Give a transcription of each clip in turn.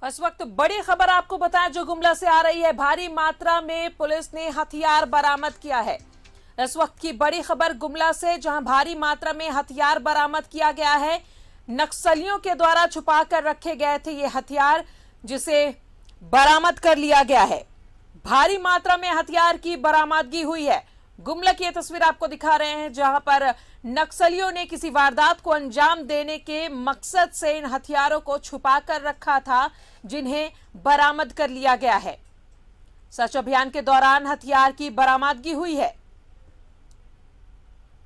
इस वक्त बड़ी खबर आपको बताएं जो गुमला से आ रही है। भारी मात्रा में पुलिस ने हथियार बरामद किया है। इस वक्त की बड़ी खबर गुमला से, जहां भारी मात्रा में हथियार बरामद किया गया है। नक्सलियों के द्वारा छुपा कर रखे गए थे ये हथियार, जिसे बरामद कर लिया गया है। भारी मात्रा में हथियार की बरामदगी हुई है। गुमला की यह तस्वीर आपको दिखा रहे हैं, जहां पर नक्सलियों ने किसी वारदात को अंजाम देने के मकसद से इन हथियारों को छुपा कर रखा था, जिन्हें बरामद कर लिया गया है। सर्च अभियान के दौरान हथियार की बरामदगी हुई है।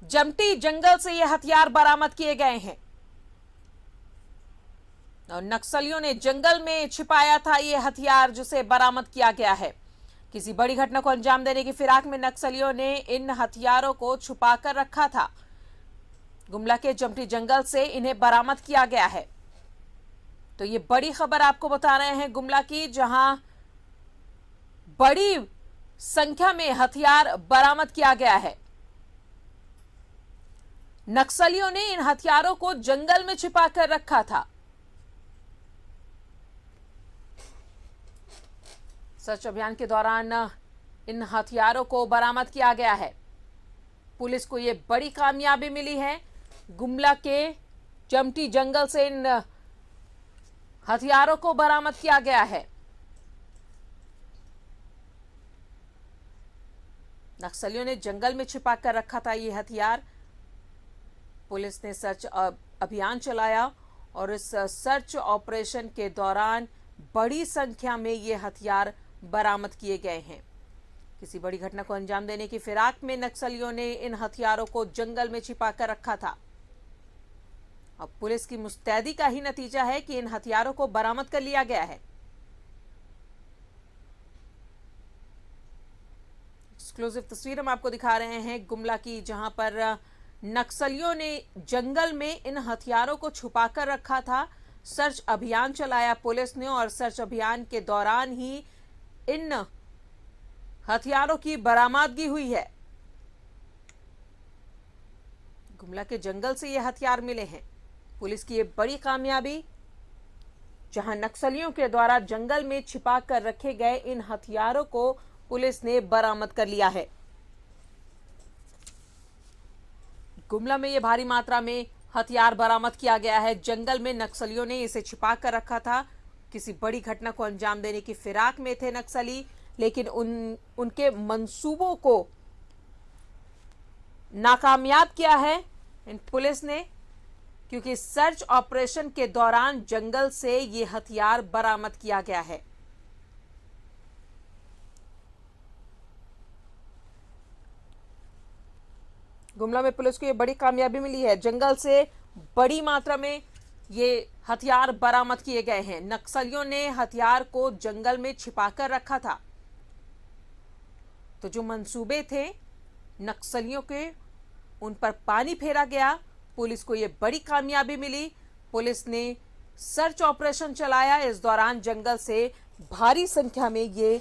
जमटी जंगल से ये हथियार बरामद किए गए हैं और नक्सलियों ने जंगल में छिपाया था ये हथियार, जिसे बरामद किया गया है। किसी बड़ी घटना को अंजाम देने की फिराक में नक्सलियों ने इन हथियारों को छुपा कर रखा था। गुमला के जमटी जंगल से इन्हें बरामद किया गया है। तो ये बड़ी खबर आपको बता रहे हैं गुमला की, जहां बड़ी संख्या में हथियार बरामद किया गया है। नक्सलियों ने इन हथियारों को जंगल में छिपा कर रखा था। सर्च अभियान के दौरान इन हथियारों को बरामद किया गया है। पुलिस को यह बड़ी कामयाबी मिली है। गुमला के जमटी जंगल से इन हथियारों को बरामद किया गया है। नक्सलियों ने जंगल में छिपा कर रखा था ये हथियार। पुलिस ने सर्च अभियान चलाया और इस सर्च ऑपरेशन के दौरान बड़ी संख्या में ये हथियार बरामद किए गए हैं। किसी बड़ी घटना को अंजाम देने की फिराक में नक्सलियों ने इन हथियारों को जंगल में छिपा कर रखा था। अब पुलिस की मुस्तैदी का ही नतीजा है कि इन हथियारों को बरामद कर लिया गया है। एक्सक्लूसिव तस्वीर हम आपको दिखा रहे हैं गुमला की, जहां पर नक्सलियों ने जंगल में इन हथियारों को छुपा कर रखा था। सर्च अभियान चलाया पुलिस ने और सर्च अभियान के दौरान ही इन हथियारों की बरामदगी हुई है। गुमला के जंगल से ये हथियार मिले हैं। पुलिस की ये बड़ी कामयाबी, जहां नक्सलियों के द्वारा जंगल में छिपा कर रखे गए इन हथियारों को पुलिस ने बरामद कर लिया है। गुमला में ये भारी मात्रा में हथियार बरामद किया गया है। जंगल में नक्सलियों ने इसे छिपा कर रखा था। किसी बड़ी घटना को अंजाम देने की फिराक में थे नक्सली, लेकिन उनके मंसूबों को नाकामयाब किया है इन पुलिस ने, क्योंकि सर्च ऑपरेशन के दौरान जंगल से ये हथियार बरामद किया गया है। गुमला में पुलिस को ये बड़ी कामयाबी मिली है। जंगल से बड़ी मात्रा में ये हथियार बरामद किए गए हैं। नक्सलियों ने हथियार को जंगल में छिपाकर रखा था। तो जो मंसूबे थे नक्सलियों के, उन पर पानी फेरा गया। पुलिस को ये बड़ी कामयाबी मिली। पुलिस ने सर्च ऑपरेशन चलाया। इस दौरान जंगल से भारी संख्या में ये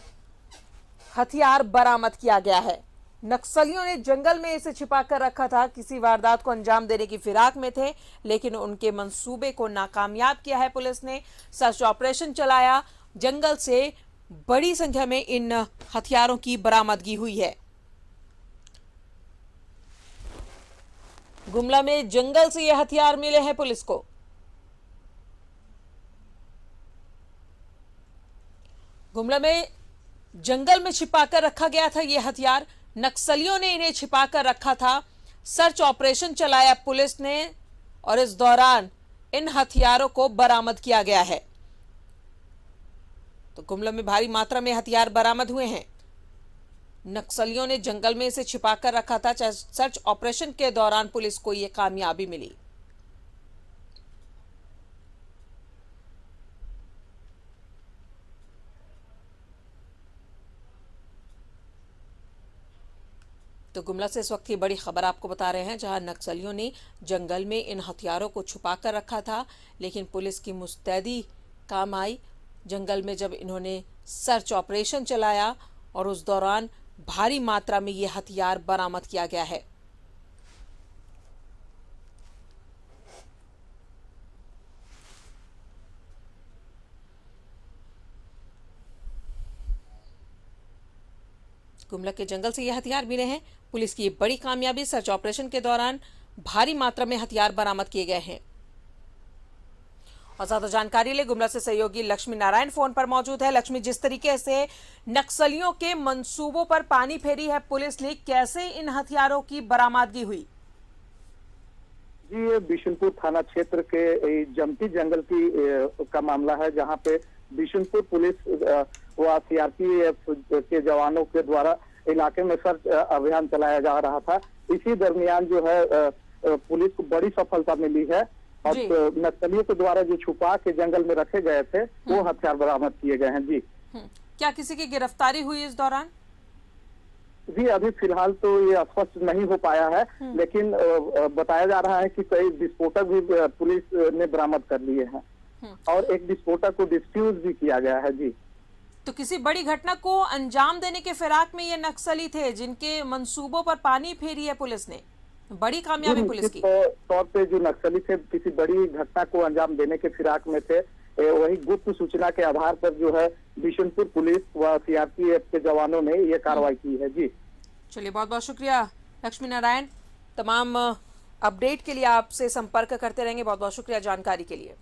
हथियार बरामद किया गया है। नक्सलियों ने जंगल में इसे छिपा कर रखा था। किसी वारदात को अंजाम देने की फिराक में थे, लेकिन उनके मंसूबे को नाकामयाब किया है पुलिस ने। सर्च ऑपरेशन चलाया। जंगल से बड़ी संख्या में इन हथियारों की बरामदगी हुई है। गुमला में जंगल से ये हथियार मिले हैं पुलिस को। गुमला में जंगल में छिपाकर रखा गया था ये हथियार। नक्सलियों ने इन्हें छिपाकर रखा था। सर्च ऑपरेशन चलाया पुलिस ने और इस दौरान इन हथियारों को बरामद किया गया है। तो गुमला में भारी मात्रा में हथियार बरामद हुए हैं। नक्सलियों ने जंगल में इसे छिपाकर रखा था। सर्च ऑपरेशन के दौरान पुलिस को यह कामयाबी मिली। तो गुमला से इस वक्त की बड़ी खबर आपको बता रहे हैं, जहां नक्सलियों ने जंगल में इन हथियारों को छुपा कर रखा था, लेकिन पुलिस की मुस्तैदी काम आई। जंगल में जब इन्होंने सर्च ऑपरेशन चलाया और उस दौरान भारी मात्रा में ये हथियार बरामद किया गया है। गुमला के जंगल से ये हथियार मिले हैं। पुलिस की ये बड़ी कामयाबी। सर्च ऑपरेशन के दौरान भारी मात्रा में हथियार बरामद किए गए हैं। और ज्यादा जानकारी ले गुमला से सहयोगी लक्ष्मी नारायण फोन पर मौजूद है। लक्ष्मी, जिस तरीके से नक्सलियों के मंसूबों पर पानी फेरी है पुलिस ने, कैसे इन हथियारों की बरामदगी हुई? जी, ये बिशुनपुर थाना क्षेत्र के जमती जंगल का मामला है, जहां पे बिशुनपुर पुलिस व सीआरपीएफ के जवानों के द्वारा इलाके में सर्च अभियान चलाया जा रहा था। इसी दरमियान जो है पुलिस को बड़ी सफलता मिली है और नक्सलियों के द्वारा जो छुपा के जंगल में रखे गए थे वो हथियार बरामद किए गए हैं। जी, क्या किसी की गिरफ्तारी हुई इस दौरान? जी, अभी फिलहाल तो ये स्पष्ट नहीं हो पाया है, लेकिन बताया जा रहा है कि कई विस्फोटक भी पुलिस ने बरामद कर लिए हैं और एक विस्फोटक को डिफ्यूज भी किया गया है। जी, तो किसी बड़ी घटना को अंजाम देने के फिराक में ये नक्सली थे जिनके मंसूबों पर पानी फेरी है पुलिस ने। बड़ी कामयाबी पुलिस की। तौर पे जो नक्सली थे किसी बड़ी घटना को अंजाम देने के फिराक में थे। वही गुप्त सूचना के आधार पर जो है बिशुनपुर पुलिस व सीआरपीएफ के जवानों ने ये कार्रवाई की है। जी, चलिए, बहुत बहुत शुक्रिया लक्ष्मी नारायण। तमाम अपडेट के लिए आपसे संपर्क करते रहेंगे। बहुत बहुत शुक्रिया जानकारी के लिए।